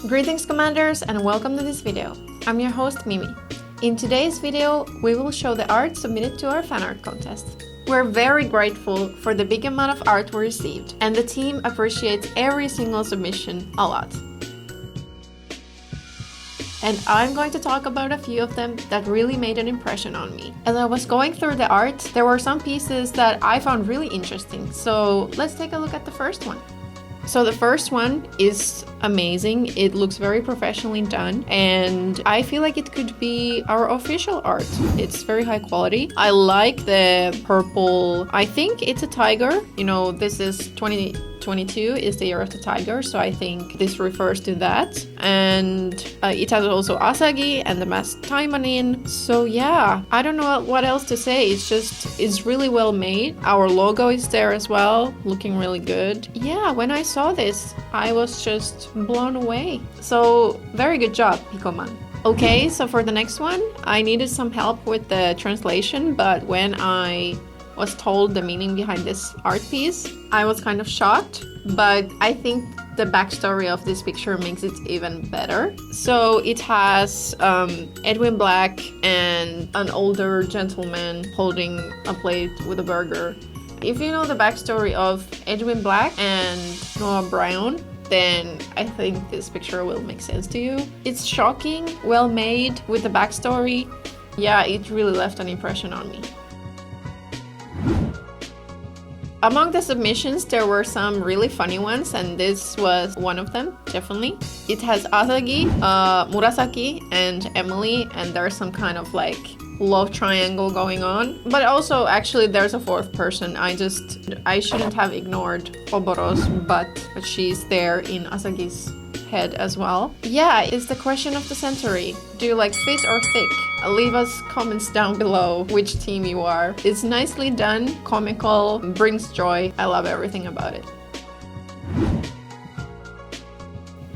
Greetings Commanders and welcome to this video. I'm your host Mimi. In today's video, we will show the art submitted to our fan art contest. We're very grateful for the big amount of art we received, and the team appreciates every single submission a lot. And I'm going to talk about a few of them that really made an impression on me. As I was going through the art, there were some pieces that I found really interesting, so let's take a look at the first one. So the first one is amazing. It looks very professionally done and I feel like it could be our official art. It's very high quality. I like the purple. I think it's a tiger. You know, this is 2022 is the year of the tiger, so I think this refers to that. And it has also Asagi and the mask Taimanin. So yeah, I don't know what else to say. It's really well made. Our logo is there as well, looking really good. Yeah, when I saw this, I was just blown away. So very good job, Pikoman. Okay, so for the next one, I needed some help with the translation, but when I was told the meaning behind this art piece, I was kind of shocked, but I think the backstory of this picture makes it even better. So it has Edwin Black and an older gentleman holding a plate with a burger. If you know the backstory of Edwin Black and Noah Brown, then I think this picture will make sense to you. It's shocking, well made with the backstory. Yeah, it really left an impression on me. Among the submissions, there were some really funny ones, and this was one of them, definitely. It has Asagi, Murasaki, and Emily, and there's some kind of like love triangle going on. But also, actually, there's a fourth person. I shouldn't have ignored Oboros, but she's there in Asagi's head as well. Yeah, it's the question of the century. Do you like fit or thick? Leave us comments down below which team you are. It's nicely done, comical, brings joy. I love everything about it.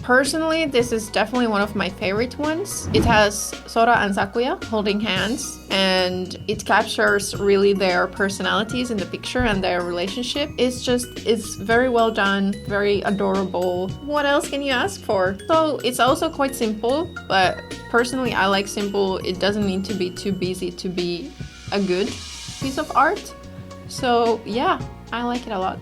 Personally, this is definitely one of my favorite ones. It has Sora and Sakuya holding hands, and it captures really their personalities in the picture and their relationship. It's very well done, very adorable. What else can you ask for? So it's also quite simple, but personally I like simple. It doesn't need to be too busy to be a good piece of art. So yeah, I like it a lot.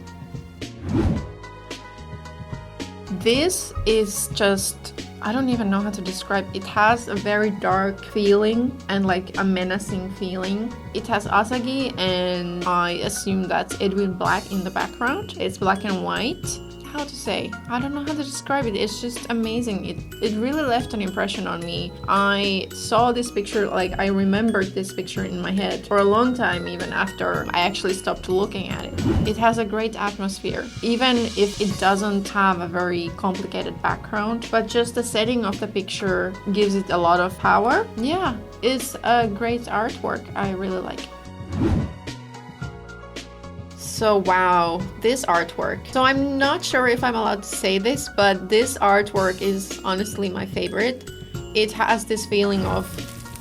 This is just, I don't even know how to describe. It has a very dark feeling and like a menacing feeling. It has Asagi and I assume that's Edwin Black in the background. It's black and white. How to say? I don't know how to describe it. It's just amazing. It really left an impression on me. I saw this picture, like I remembered this picture in my head for a long time, even after I actually stopped looking at it. It has a great atmosphere, even if it doesn't have a very complicated background, but just the setting of the picture gives it a lot of power. Yeah, it's a great artwork. I really like it. So wow, this artwork. So I'm not sure if I'm allowed to say this, but this artwork is honestly my favorite. It has this feeling of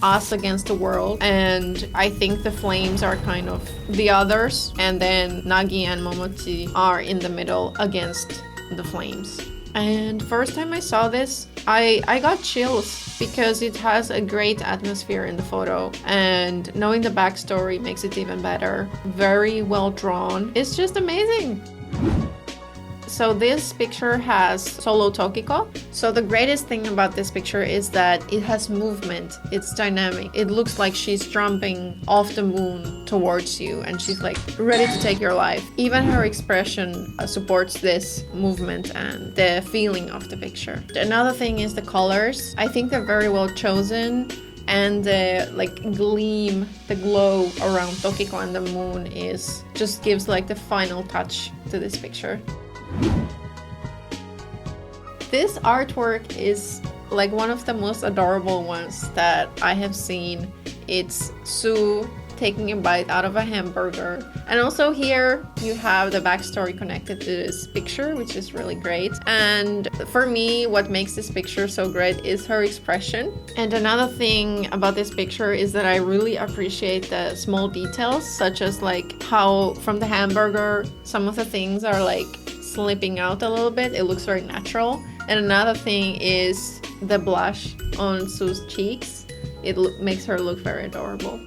us against the world, and I think the flames are kind of the others, and then Nagi and Momochi are in the middle against the flames. And first time I saw this, I got chills because it has a great atmosphere in the photo, and knowing the backstory makes it even better. Very well drawn. It's just amazing. So this picture has solo Tokiko. So the greatest thing about this picture is that it has movement. It's dynamic. It looks like she's jumping off the moon towards you and she's like ready to take your life. Even her expression supports this movement and the feeling of the picture. Another thing is the colors. I think they're very well chosen, and the like gleam, the glow around Tokiko and the moon just gives like the final touch to this picture. This artwork is like one of the most adorable ones that I have seen. It's Sue taking a bite out of a hamburger. And also here you have the backstory connected to this picture, which is really great. And for me, what makes this picture so great is her expression. And another thing about this picture is that I really appreciate the small details, such as like how from the hamburger, some of the things are like slipping out a little bit. It looks very natural. And another thing is the blush on Sue's cheeks. It makes her look very adorable.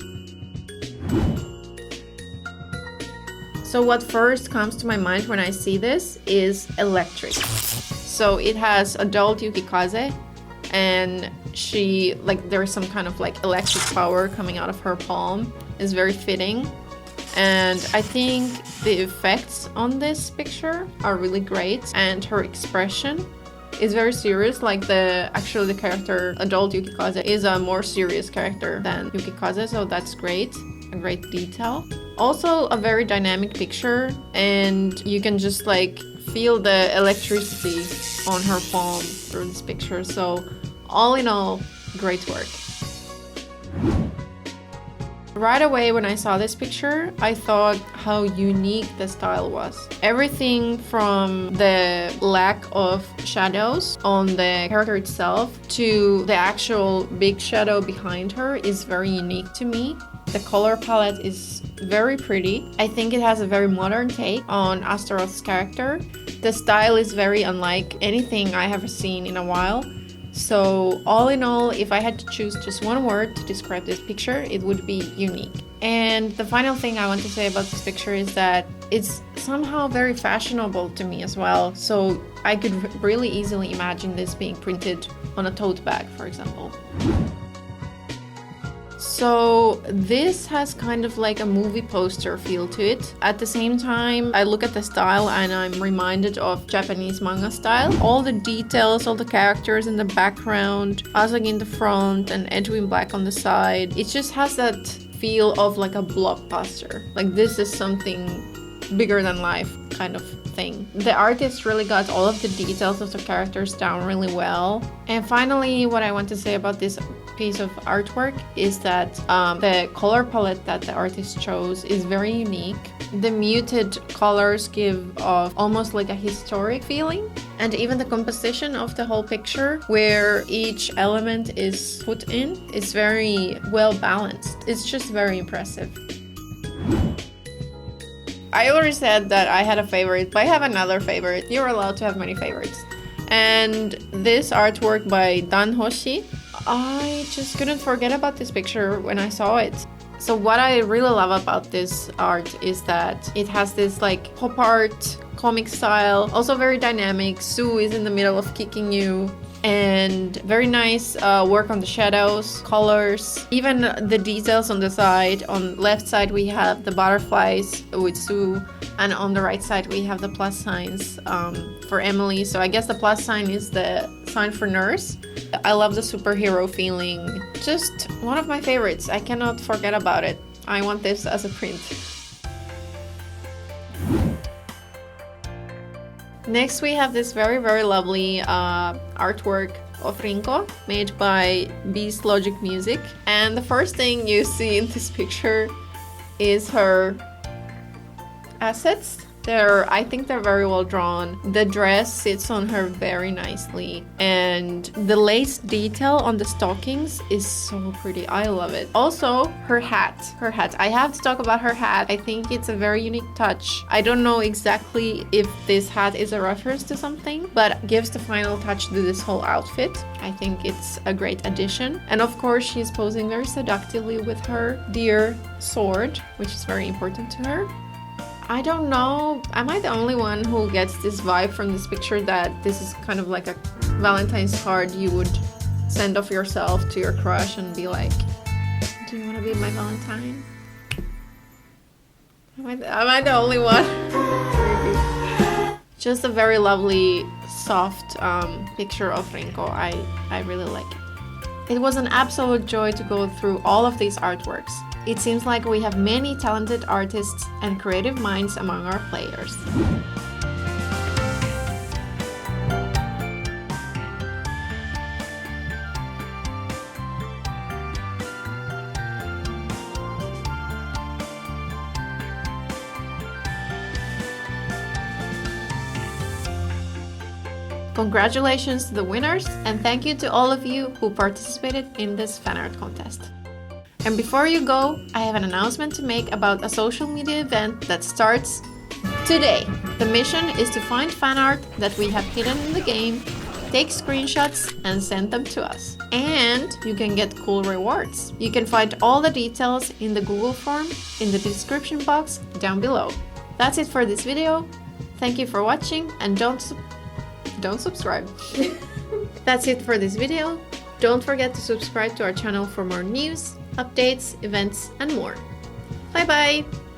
So what first comes to my mind when I see this is electric. So it has adult Yukikaze, and she, like, there's some kind of like electric power coming out of her palm. It's very fitting. And I think the effects on this picture are really great, and her expression is very serious. Like the character adult Yukikaze is a more serious character than Yukikaze, so that's great. A great detail. Also a very dynamic picture, and you can just like feel the electricity on her palm through this picture. So all in all, great work. Right away when I saw this picture, I thought how unique the style was. Everything from the lack of shadows on the character itself to the actual big shadow behind her is very unique to me. The color palette is very pretty. I think it has a very modern take on Astaroth's character. The style is very unlike anything I have seen in a while. So all in all, if I had to choose just one word to describe this picture, it would be unique. And the final thing I want to say about this picture is that it's somehow very fashionable to me as well. So I could really easily imagine this being printed on a tote bag, for example. So this has kind of like a movie poster feel to it. At the same time, I look at the style and I'm reminded of Japanese manga style. All the details, all the characters in the background, Asagi in the front and Edwin Black on the side. It just has that feel of like a blockbuster. Like this is something bigger than life kind of thing. The artist really got all of the details of the characters down really well. And finally, what I want to say about this piece of artwork is that the color palette that the artist chose is very unique. The muted colors give off almost like a historic feeling, and even the composition of the whole picture, where each element is put in, is very well balanced. It's just very impressive. I already said that I had a favorite, but I have another favorite. You're allowed to have many favorites. And this artwork by Dan Hoshi, I just couldn't forget about this picture when I saw it. So what I really love about this art is that it has this like pop art, comic style, also very dynamic. Sue is in the middle of kicking you, and very nice work on the shadows, colors, even the details on the side. On left side we have the butterflies with Sue, and on the right side we have the plus signs for Emily. So I guess the plus sign is the sign for nurse. I love the superhero feeling. Just one of my favorites. I cannot forget about it. I want this as a print. Next we have this very, very lovely artwork of Rinko made by Beast Logic Music. And the first thing you see in this picture is her assets. I think they're very well drawn. The dress sits on her very nicely, and the lace detail on the stockings is so pretty. I love it. Also, her hat. I have to talk about her hat. I think it's a very unique touch. I don't know exactly if this hat is a reference to something, but gives the final touch to this whole outfit. I think it's a great addition. And of course, she's posing very seductively with her deer sword, which is very important to her. I don't know, am I the only one who gets this vibe from this picture that this is kind of like a Valentine's card you would send off yourself to your crush and be like, do you want to be my Valentine? Am I the only one? Just a very lovely, soft picture of Rinko. I really like it. It was an absolute joy to go through all of these artworks. It seems like we have many talented artists and creative minds among our players. Congratulations to the winners, and thank you to all of you who participated in this fan art contest. And before you go, I have an announcement to make about a social media event that starts today. The mission is to find fan art that we have hidden in the game Take screenshots and send them to us. And you can get cool rewards. You can find all the details in the Google form in the description box down below. That's it for this video. Thank you for watching and don't subscribe. That's it for this video. Don't forget to subscribe to our channel for more news, updates, events, and more. Bye bye!